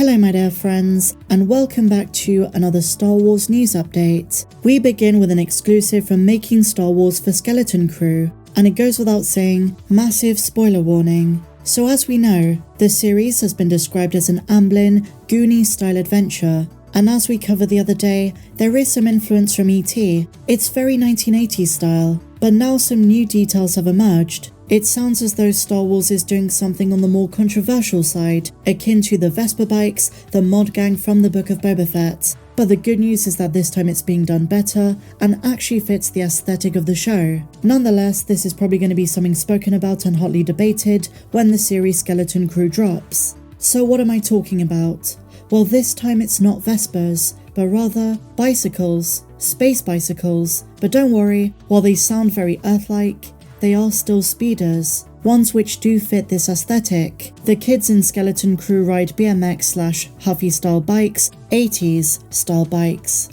Hello my dear friends, and welcome back to another Star Wars news update. We begin with an exclusive from Making Star Wars for Skeleton Crew, and it goes without saying, massive spoiler warning. So as we know, the series has been described as an Amblin, Goonies-style adventure, and as we covered the other day, there is some influence from E.T. It's very 1980s style, but now some new details have emerged. It sounds as though Star Wars is doing something on the more controversial side, akin to the Vespa bikes, the mod gang from the Book of Boba Fett. But the good news is that this time it's being done better and actually fits the aesthetic of the show. Nonetheless, this is probably going to be something spoken about and hotly debated when the series Skeleton Crew drops. So what am I talking about? Well, this time it's not Vespas, but rather bicycles, space bicycles. But don't worry, while they sound very Earth-like, they are still speeders, ones which do fit this aesthetic. The kids in Skeleton Crew ride BMX/Huffy style bikes, 80s style bikes.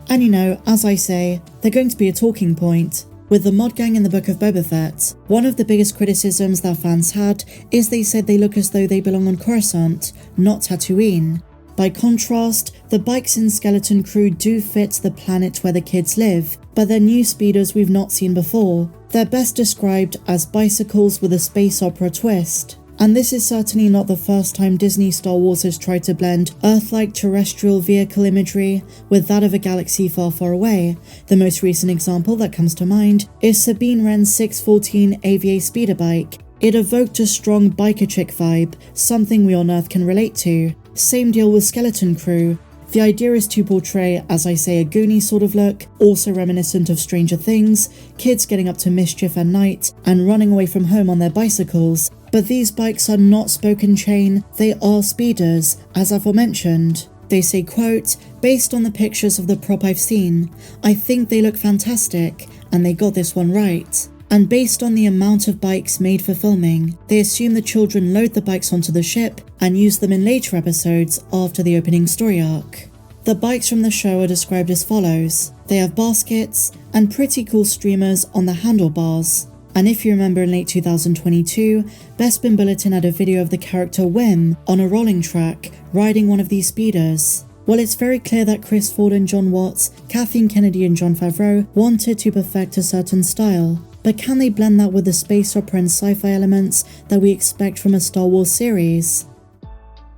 And you know, as I say, they're going to be a talking point. With the mod gang in the Book of Boba Fett, one of the biggest criticisms that fans had is they said they look as though they belong on Coruscant, not Tatooine. By contrast, the bikes in Skeleton Crew do fit the planet where the kids live, but they're new speeders we've not seen before. They're best described as bicycles with a space opera twist. And this is certainly not the first time Disney Star Wars has tried to blend Earth-like terrestrial vehicle imagery with that of a galaxy far, far away. The most recent example that comes to mind is Sabine Wren's 614 AVA speeder bike. It evoked a strong biker chick vibe, something we on Earth can relate to. Same deal with Skeleton Crew. The idea is to portray, as I say, a Goonie sort of look, also reminiscent of Stranger Things, kids getting up to mischief at night and running away from home on their bicycles. But these bikes are not spoken chain, they are speeders, as aforementioned. They say, quote, "Based on the pictures of the prop I've seen, I think they look fantastic, and they got this one right. And based on the amount of bikes made for filming, they assume the children load the bikes onto the ship and use them in later episodes after the opening story arc." The bikes from the show are described as follows. They have baskets and pretty cool streamers on the handlebars. And if you remember in late 2022, Bespin Bulletin had a video of the character Wren on a rolling track riding one of these speeders. Well, it's very clear that Chris Ford and John Watts, Kathleen Kennedy and Jon Favreau wanted to perfect a certain style. But can they blend that with the space opera and sci-fi elements that we expect from a Star Wars series?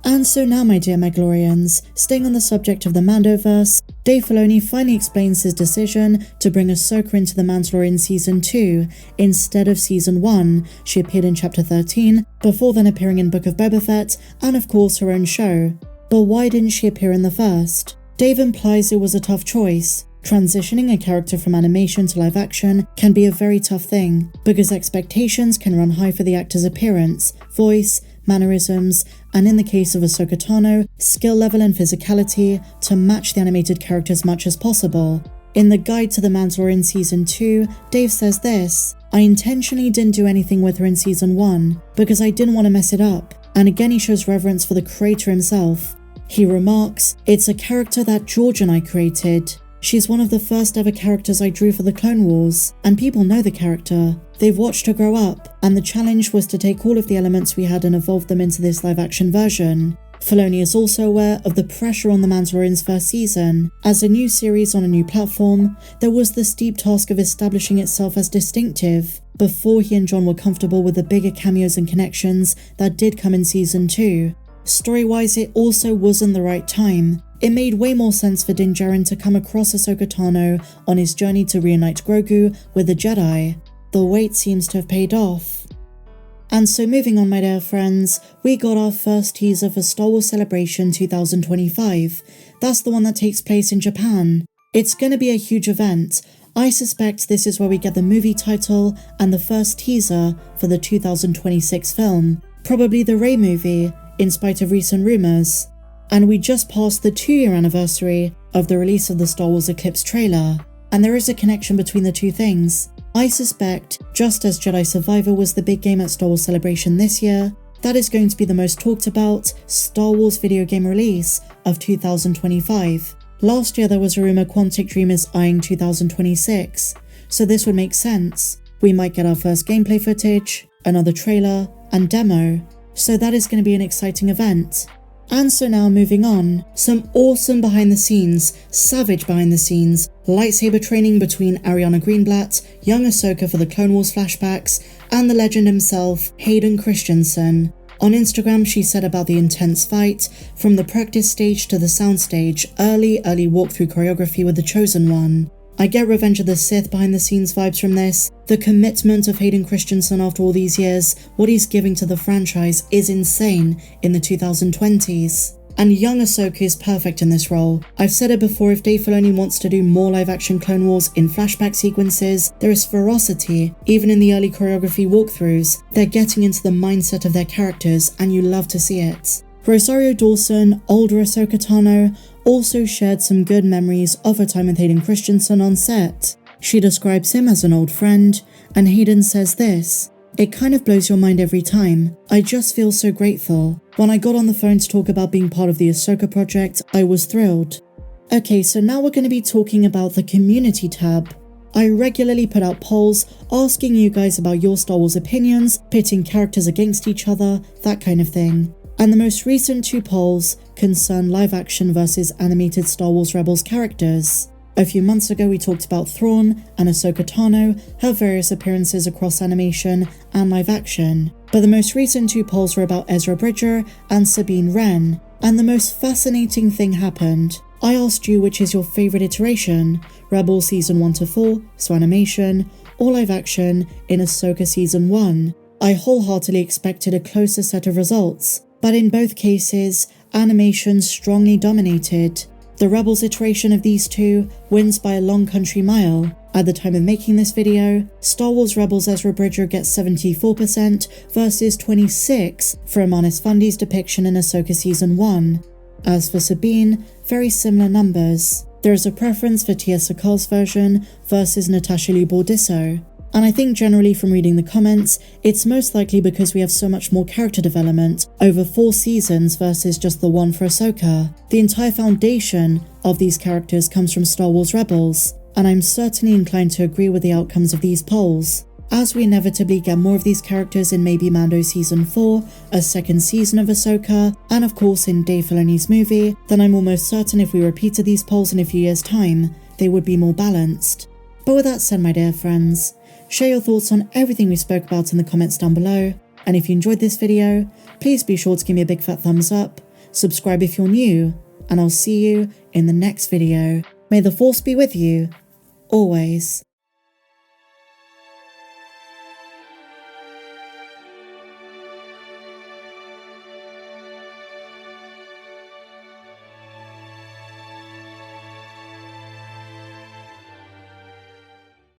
And so now, my dear Mandalorians, staying on the subject of the Mandoverse, Dave Filoni finally explains his decision to bring Ahsoka into the Mandalorian Season 2 instead of Season 1. She appeared in Chapter 13, before then appearing in Book of Boba Fett, and of course her own show. But why didn't she appear in the first? Dave implies it was a tough choice. Transitioning a character from animation to live action can be a very tough thing, because expectations can run high for the actor's appearance, voice, mannerisms, and in the case of Ahsoka Tano, skill level and physicality to match the animated character as much as possible. In the guide to The Mandalorian Season 2, Dave says this, "I intentionally didn't do anything with her in Season 1, because I didn't want to mess it up," and again he shows reverence for the creator himself. He remarks, "It's a character that George and I created. She's one of the first ever characters I drew for the Clone Wars, and people know the character. They've watched her grow up, and the challenge was to take all of the elements we had and evolve them into this live-action version." Filoni is also aware of the pressure on The Mandalorian's first season. As a new series on a new platform, there was the steep task of establishing itself as distinctive, before he and John were comfortable with the bigger cameos and connections that did come in Season 2. Story-wise, it also wasn't the right time. It made way more sense for Din Djarin to come across Ahsoka Tano on his journey to reunite Grogu with the Jedi. The wait seems to have paid off. And so moving on, my dear friends, we got our first teaser for Star Wars Celebration 2025. That's the one that takes place in Japan. It's gonna be a huge event. I suspect this is where we get the movie title and the first teaser for the 2026 film. Probably the Rey movie, in spite of recent rumors. And we just passed the 2-year anniversary of the release of the Star Wars Eclipse trailer, and there is a connection between the two things. I suspect, just as Jedi Survivor was the big game at Star Wars Celebration this year, that is going to be the most talked about Star Wars video game release of 2025. Last year there was a rumor Quantic Dream is eyeing 2026, so this would make sense. We might get our first gameplay footage, another trailer, and demo, so that is going to be an exciting event. And so now moving on, some awesome behind the scenes, savage behind the scenes, lightsaber training between Ariana Greenblatt, young Ahsoka for the Clone Wars flashbacks, and the legend himself, Hayden Christensen. On Instagram, she said about the intense fight, from the practice stage to the soundstage, early walkthrough choreography with the Chosen One. I get Revenge of the Sith behind the scenes vibes from this. The commitment of Hayden Christensen after all these years, what he's giving to the franchise is insane in the 2020s. And young Ahsoka is perfect in this role. I've said it before, if Dave Filoni wants to do more live-action Clone Wars in flashback sequences, there is ferocity, even in the early choreography walkthroughs. They're getting into the mindset of their characters, and you love to see it. Rosario Dawson, older Ahsoka Tano, also shared some good memories of her time with Hayden Christensen on set. She describes him as an old friend, and Hayden says this: "It kind of blows your mind every time. I just feel so grateful. When I got on the phone to talk about being part of the Ahsoka project, I was thrilled." Okay, so now we're going to be talking about the community tab. I regularly put out polls asking you guys about your Star Wars opinions, pitting characters against each other, that kind of thing. And the most recent 2 polls concern live-action versus animated Star Wars Rebels characters. A few months ago we talked about Thrawn and Ahsoka Tano, her various appearances across animation and live-action. But the most recent 2 polls were about Ezra Bridger and Sabine Wren. And the most fascinating thing happened. I asked you which is your favourite iteration, Rebels Season 1 to 4, so animation, or live-action in Ahsoka Season 1. I wholeheartedly expected a closer set of results. But in both cases, animation strongly dominated. The Rebels iteration of these two wins by a long country mile. At the time of making this video, Star Wars Rebels Ezra Bridger gets 74% versus 26% for Amanis Fundi's depiction in Ahsoka Season 1. As for Sabine, very similar numbers. There is a preference for Tia Sakal's version versus Natasha Liu Bordisso. And I think generally from reading the comments, it's most likely because we have so much more character development over 4 seasons versus just the one for Ahsoka. The entire foundation of these characters comes from Star Wars Rebels, and I'm certainly inclined to agree with the outcomes of these polls. As we inevitably get more of these characters in maybe Mando Season 4, a second season of Ahsoka, and of course in Dave Filoni's movie, then I'm almost certain if we repeated these polls in a few years' time, they would be more balanced. But with that said, my dear friends, share your thoughts on everything we spoke about in the comments down below, and if you enjoyed this video, please be sure to give me a big fat thumbs up, subscribe if you're new, and I'll see you in the next video. May the Force be with you, always.